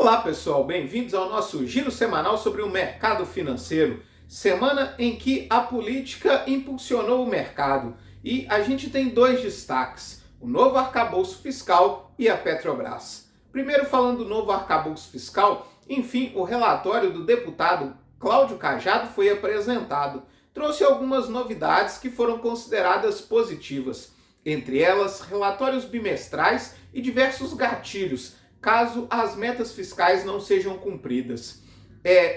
Olá pessoal, bem-vindos ao nosso giro semanal sobre o mercado financeiro. Semana em que a política impulsionou o mercado e a gente tem dois destaques, o novo arcabouço fiscal e a Petrobras. Primeiro falando do novo arcabouço fiscal, enfim, o relatório do deputado Cláudio Cajado foi apresentado. Trouxe algumas novidades que foram consideradas positivas, entre elas relatórios bimestrais e diversos gatilhos, caso as metas fiscais não sejam cumpridas.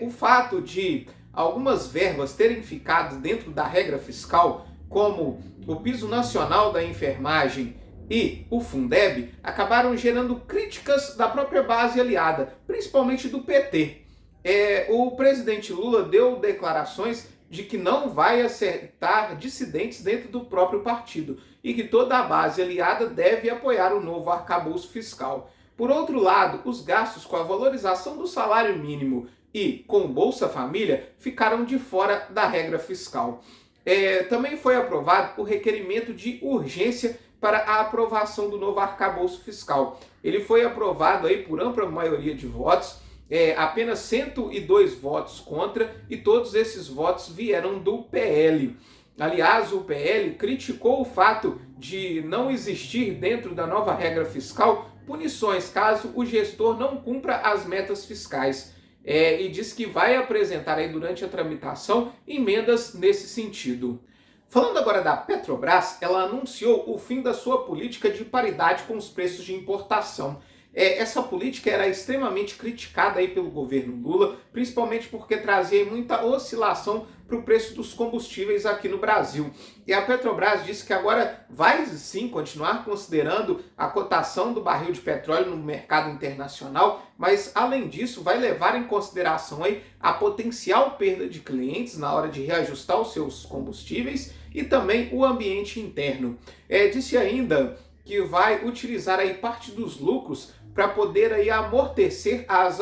O fato de algumas verbas terem ficado dentro da regra fiscal, como o piso nacional da enfermagem e o Fundeb, acabaram gerando críticas da própria base aliada, principalmente do PT. O presidente Lula deu declarações de que não vai aceitar dissidentes dentro do próprio partido e que toda a base aliada deve apoiar o novo arcabouço fiscal. Por outro lado, os gastos com a valorização do salário mínimo e com o Bolsa Família ficaram de fora da regra fiscal. Também foi aprovado o requerimento de urgência para a aprovação do novo arcabouço fiscal. Ele foi aprovado aí por ampla maioria de votos, apenas 102 votos contra, e todos esses votos vieram do PL. Aliás, o PL criticou o fato de não existir dentro da nova regra fiscal punições caso o gestor não cumpra as metas fiscais. E diz que vai apresentar aí durante a tramitação emendas nesse sentido. Falando agora da Petrobras, ela anunciou o fim da sua política de paridade com os preços de importação. Essa política era extremamente criticada aí pelo governo Lula, principalmente porque trazia muita oscilação para o preço dos combustíveis aqui no Brasil. E a Petrobras disse que agora vai sim continuar considerando a cotação do barril de petróleo no mercado internacional, mas além disso vai levar em consideração aí a potencial perda de clientes na hora de reajustar os seus combustíveis e também o ambiente interno. Disse ainda que vai utilizar aí parte dos lucros para poder aí amortecer as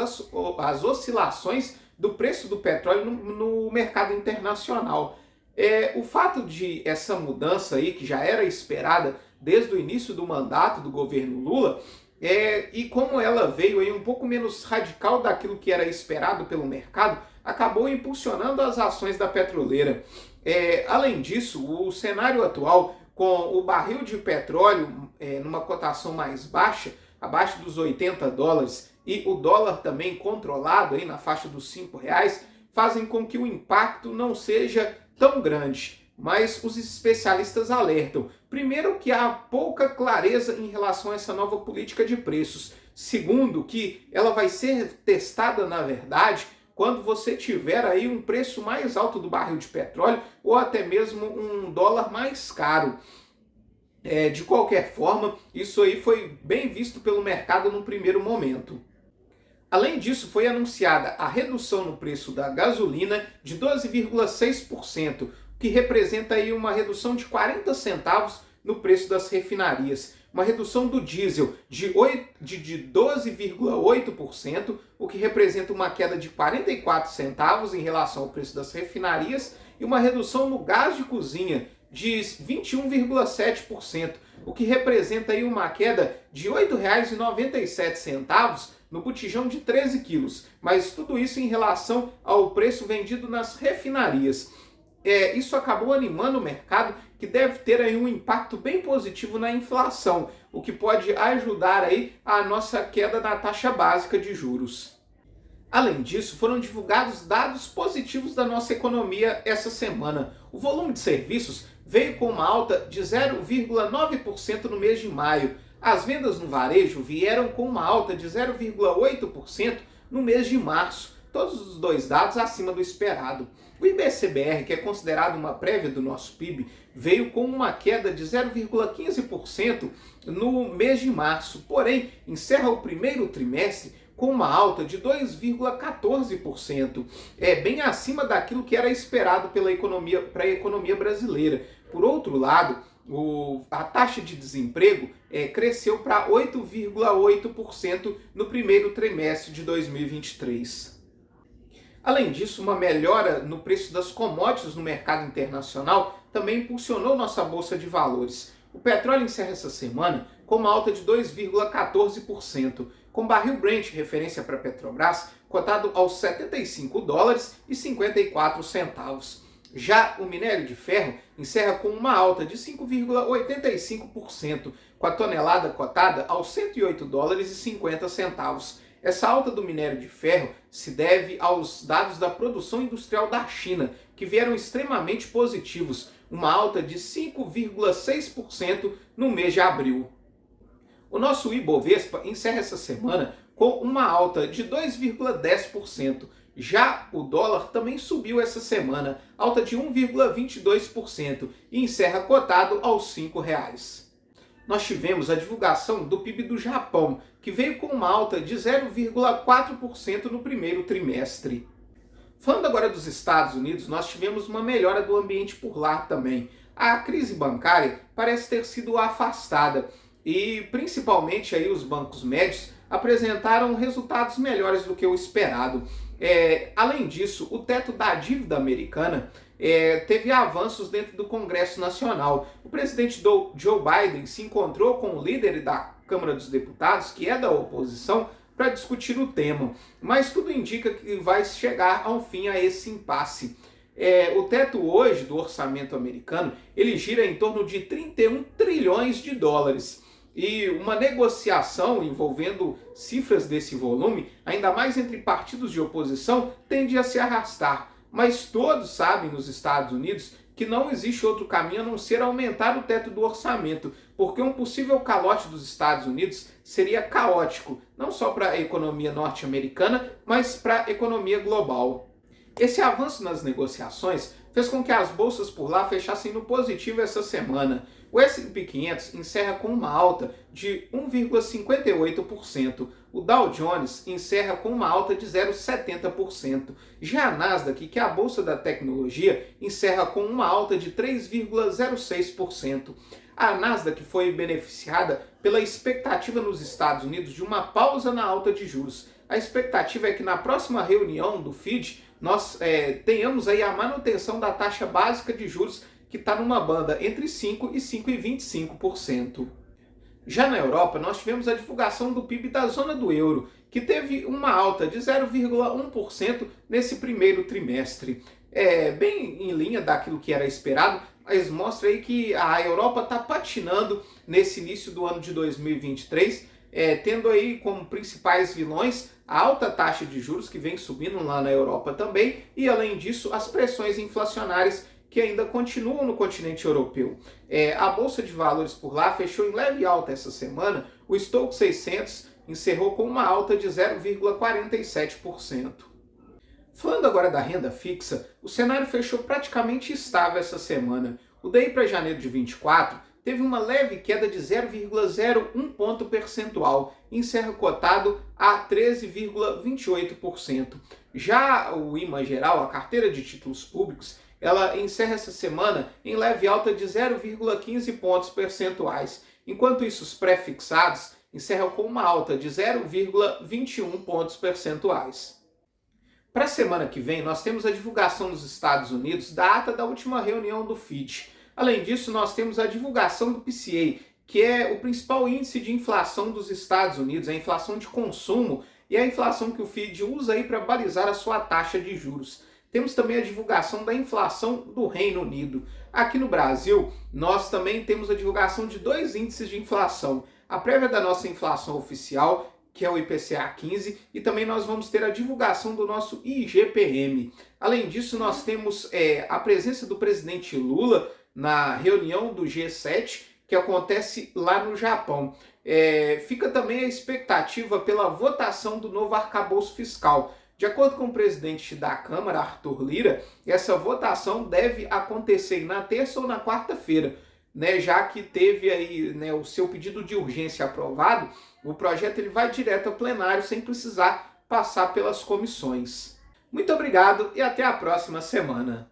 oscilações do preço do petróleo no mercado internacional. O fato de essa mudança aí, que já era esperada desde o início do mandato do governo Lula, e como ela veio aí um pouco menos radical daquilo que era esperado pelo mercado, acabou impulsionando as ações da petroleira. Além disso, o cenário atual, com o barril de petróleo numa cotação mais baixa, abaixo dos 80 dólares, e o dólar também controlado aí na faixa dos R$5, fazem com que o impacto não seja tão grande. Mas os especialistas alertam, primeiro, que há pouca clareza em relação a essa nova política de preços. Segundo, que ela vai ser testada, na verdade, quando você tiver aí um preço mais alto do barril de petróleo ou até mesmo um dólar mais caro. De qualquer forma, isso aí foi bem visto pelo mercado no primeiro momento. Além disso, foi anunciada a redução no preço da gasolina de 12,6%, que representa aí uma redução de 40 centavos no preço das refinarias. Uma redução do diesel de 12,8%, o que representa uma queda de 44 centavos em relação ao preço das refinarias, e uma redução no gás de cozinha de 21,7%, o que representa aí uma queda de R$ 8,97 no botijão de 13 quilos, mas tudo isso em relação ao preço vendido nas refinarias. Isso acabou animando o mercado, que deve ter aí um impacto bem positivo na inflação, o que pode ajudar aí a nossa queda na taxa básica de juros. Além disso, foram divulgados dados positivos da nossa economia essa semana. O volume de serviços veio com uma alta de 0,9% no mês de maio. As vendas no varejo vieram com uma alta de 0,8% no mês de março. Todos os dois dados acima do esperado. O IBCBR, que é considerado uma prévia do nosso PIB, veio com uma queda de 0,15% no mês de março. Porém, encerra o primeiro trimestre com uma alta de 2,14%, bem acima daquilo que era esperado para a economia brasileira. Por outro lado, a taxa de desemprego cresceu para 8,8% no primeiro trimestre de 2023. Além disso, uma melhora no preço das commodities no mercado internacional também impulsionou nossa bolsa de valores. O petróleo encerra essa semana com uma alta de 2,14%, com o barril Brent, referência para a Petrobras, cotado aos US$ 77,54. Já o minério de ferro encerra com uma alta de 5,85%, com a tonelada cotada aos US$ 108,50. Essa alta do minério de ferro se deve aos dados da produção industrial da China, que vieram extremamente positivos, uma alta de 5,6% no mês de abril. O nosso Ibovespa encerra essa semana com uma alta de 2,10%. Já o dólar também subiu essa semana, alta de 1,22% e encerra cotado aos R$ 5,00. Nós tivemos a divulgação do PIB do Japão, que veio com uma alta de 0,4% no primeiro trimestre. Falando agora dos Estados Unidos, nós tivemos uma melhora do ambiente por lá também. A crise bancária parece ter sido afastada e principalmente aí os bancos médios apresentaram resultados melhores do que o esperado. Além disso, o teto da dívida americana teve avanços dentro do Congresso Nacional. O presidente Joe Biden se encontrou com o líder da Câmara dos Deputados, que é da oposição, para discutir o tema. Mas tudo indica que vai chegar ao fim a esse impasse. O teto hoje do orçamento americano, ele gira em torno de 31 trilhões de dólares. E uma negociação envolvendo cifras desse volume, ainda mais entre partidos de oposição, tende a se arrastar. Mas todos sabem nos Estados Unidos que não existe outro caminho a não ser aumentar o teto do orçamento, porque um possível calote dos Estados Unidos seria caótico, não só para a economia norte-americana, mas para a economia global. Esse avanço nas negociações fez com que as bolsas por lá fechassem no positivo essa semana. O S&P 500 encerra com uma alta de 1,58%. O Dow Jones encerra com uma alta de 0,70%. Já a Nasdaq, que é a bolsa da tecnologia, encerra com uma alta de 3,06%. A Nasdaq foi beneficiada pela expectativa nos Estados Unidos de uma pausa na alta de juros. A expectativa é que na próxima reunião do FED nós tenhamos aí a manutenção da taxa básica de juros, que está numa banda entre 5% e 5,25%. Já na Europa, nós tivemos a divulgação do PIB da zona do euro, que teve uma alta de 0,1% nesse primeiro trimestre. Bem em linha daquilo que era esperado, mas mostra aí que a Europa está patinando nesse início do ano de 2023, tendo aí como principais vilões a alta taxa de juros que vem subindo lá na Europa também, e além disso as pressões inflacionárias que ainda continuam no continente europeu. A Bolsa de Valores por lá fechou em leve alta essa semana. O Stoxx 600 encerrou com uma alta de 0,47%. Falando agora da renda fixa, o cenário fechou praticamente estável essa semana. O DI para janeiro de 24 teve uma leve queda de 0,01 ponto percentual e encerra cotado a 13,28%. Já o IMA geral, a carteira de títulos públicos, ela encerra essa semana em leve alta de 0,15 pontos percentuais, enquanto isso os pré-fixados encerram com uma alta de 0,21 pontos percentuais. Para a semana que vem, nós temos a divulgação nos Estados Unidos da ata da última reunião do FED. Além disso, nós temos a divulgação do PCA, que é o principal índice de inflação dos Estados Unidos, a inflação de consumo e a inflação que o FED usa aí para balizar a sua taxa de juros. Temos também a divulgação da inflação do Reino Unido. Aqui no Brasil, nós também temos a divulgação de dois índices de inflação. A prévia da nossa inflação oficial, que é o IPCA 15, e também nós vamos ter a divulgação do nosso IGPM. Além disso, nós temos a presença do presidente Lula na reunião do G7, que acontece lá no Japão. Fica também a expectativa pela votação do novo arcabouço fiscal. De acordo com o presidente da Câmara, Arthur Lira, essa votação deve acontecer na terça ou na quarta-feira, já que teve aí, o seu pedido de urgência aprovado. O projeto ele vai direto ao plenário sem precisar passar pelas comissões. Muito obrigado e até a próxima semana.